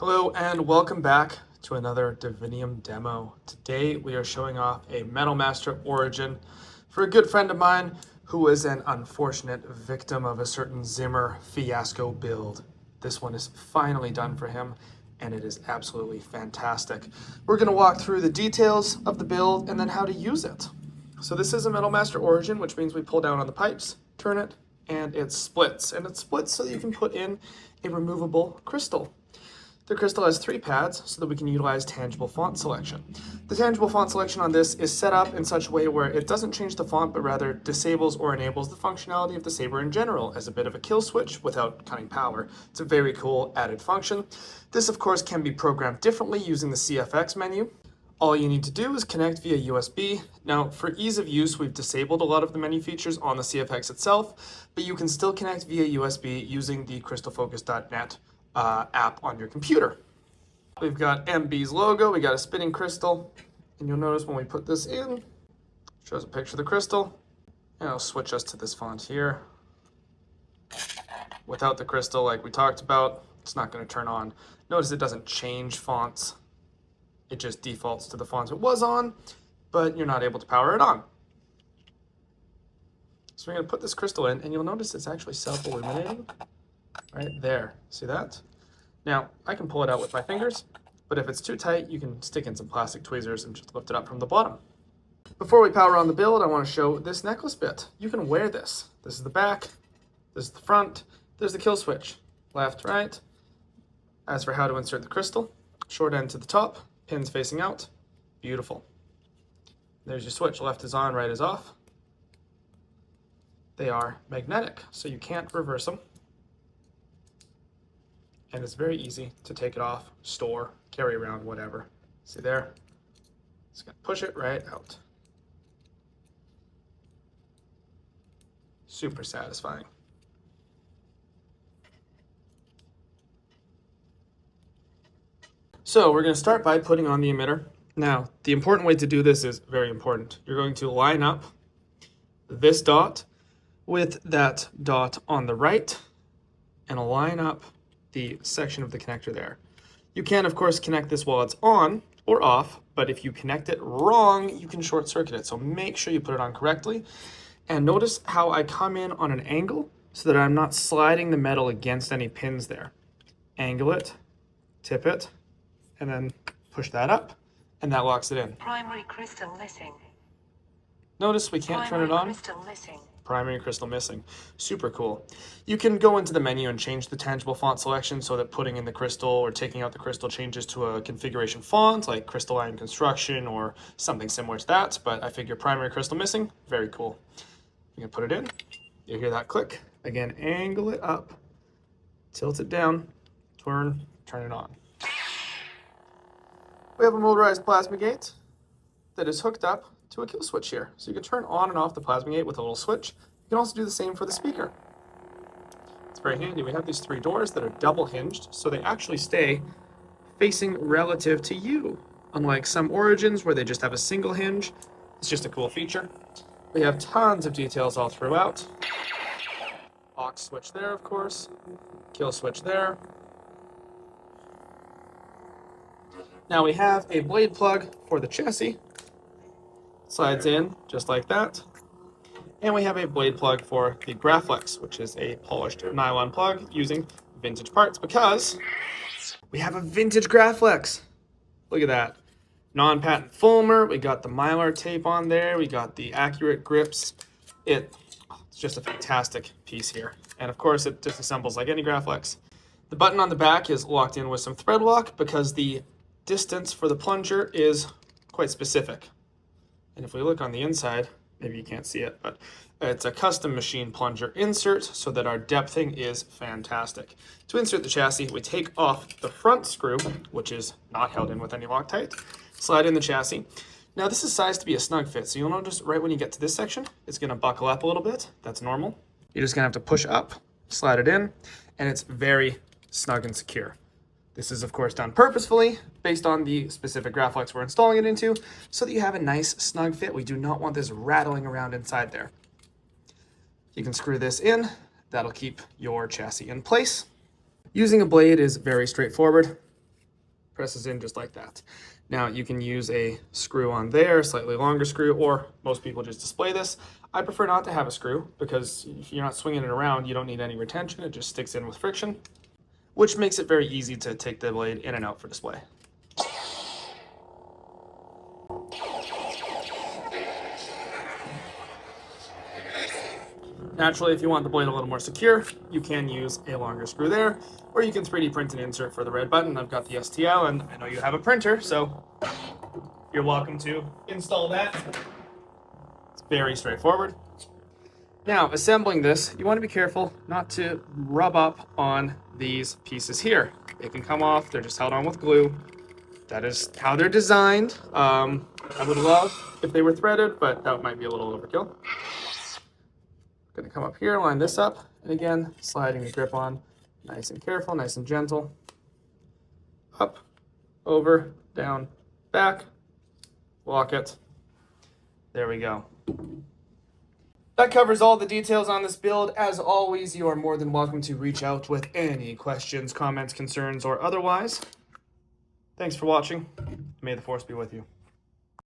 Hello and welcome back to another Divinium demo. Today we are showing off a Metal Master Origin for a good friend of mine who was an unfortunate victim of a certain Zimmer fiasco build. This one is finally done for him and it is absolutely fantastic. We're going to walk through the details of the build and then how to use it. So this is a Metal Master Origin, which means we pull down on the pipes, turn it, and it splits. And it splits so that you can put in a removable crystal. The crystal has 3 pads so that we can utilize tangible font selection. The tangible font selection on this is set up in such a way where it doesn't change the font, but rather disables or enables the functionality of the saber in general as a bit of a kill switch without cutting power. It's a very cool added function. This, of course, can be programmed differently using the CFX menu. All you need to do is connect via USB. Now, for ease of use, we've disabled a lot of the menu features on the CFX itself, but you can still connect via USB using the crystalfocus.net app on your computer. We've got MB's logo, we got a spinning crystal, and you'll notice when we put this in, it shows a picture of the crystal, and it'll switch us to this font here. Without the crystal, like we talked about, it's not going to turn on. Notice it doesn't change fonts. It just defaults to the fonts it was on, but you're not able to power it on. So we're going to put this crystal in, and you'll notice it's actually self-illuminating right there. See that? Now, I can pull it out with my fingers, but if it's too tight, you can stick in some plastic tweezers and just lift it up from the bottom. Before we power on the build, I want to show this necklace bit. You can wear this. This is the back, this is the front, there's the kill switch. Left, right. As for how to insert the crystal, short end to the top, pins facing out. Beautiful. There's your switch. Left is on, right is off. They are magnetic, so you can't reverse them. And it's very easy to take it off, store, carry around, whatever. See there? Just gonna push it right out. Super satisfying. So we're gonna start by putting on the emitter. Now, the important way to do this is very important. You're going to line up this dot with that dot on the right and line up the section of the connector there. You can, of course, connect this while it's on or off, but if you connect it wrong, you can short circuit it. So make sure you put it on correctly. And notice how I come in on an angle so that I'm not sliding the metal against any pins there. Angle it, tip it, and then push that up, and that locks it in. Primary crystal missing. Notice we can't turn it on. Crystal missing. Primary crystal missing. Super cool. You can go into the menu and change the tangible font selection so that putting in the crystal or taking out the crystal changes to a configuration font like Crystalline Construction or something similar to that, but I figure primary crystal missing, very cool. You can put it in, you hear that click. Again, angle it up, tilt it down, turn it on. We have a motorized plasma gate that is hooked up to a kill switch here. So you can turn on and off the plasma gate with a little switch. You can also do the same for the speaker. It's very handy. We have these 3 doors that are double hinged, so they actually stay facing relative to you. Unlike some Origins where they just have a single hinge, it's just a cool feature. We have tons of details all throughout. Aux switch there, of course. Kill switch there. Now we have a blade plug for the chassis. Slides in just like that. And we have a blade plug for the Graflex, which is a polished nylon plug using vintage parts because we have a vintage Graflex. Look at that. Non-patent Fulmer. We got the Mylar tape on there. We got the accurate grips. It's just a fantastic piece here. And of course it disassembles like any Graflex. The button on the back is locked in with some thread lock because the distance for the plunger is quite specific. And if we look on the inside, maybe you can't see it, but it's a custom machine plunger insert so that our depthing is fantastic. To insert the chassis, we take off the front screw, which is not held in with any Loctite, slide in the chassis. Now this is sized to be a snug fit, so you'll notice right when you get to this section, it's gonna buckle up a little bit. That's normal. You're just gonna have to push up, slide it in, and it's very snug and secure. This is, of course, done purposefully based on the specific Graflex we're installing it into so that you have a nice snug fit. We do not want this rattling around inside there. You can screw this in. That'll keep your chassis in place. Using a blade is very straightforward. presses in just like that. Now you can use a screw on there, slightly longer screw, or most people just display this. I prefer not to have a screw because if you're not swinging it around, you don't need any retention. It just sticks in with friction, which makes it very easy to take the blade in and out for display. Naturally, if you want the blade a little more secure, you can use a longer screw there, or you can 3D print an insert for the red button. I've got the STL, and I know you have a printer, so you're welcome to install that. It's very straightforward. Now, assembling this, you want to be careful not to rub up on these pieces here. They can come off, they're just held on with glue. That is how they're designed. I would love if they were threaded, but that might be a little overkill. Gonna come up here, line this up, and again, sliding the grip on, nice and careful, nice and gentle. Up, over, down, back, lock it. There we go. That covers all the details on this build. As always, you are more than welcome to reach out with any questions, comments, concerns, or otherwise. Thanks for watching. May the force be with you.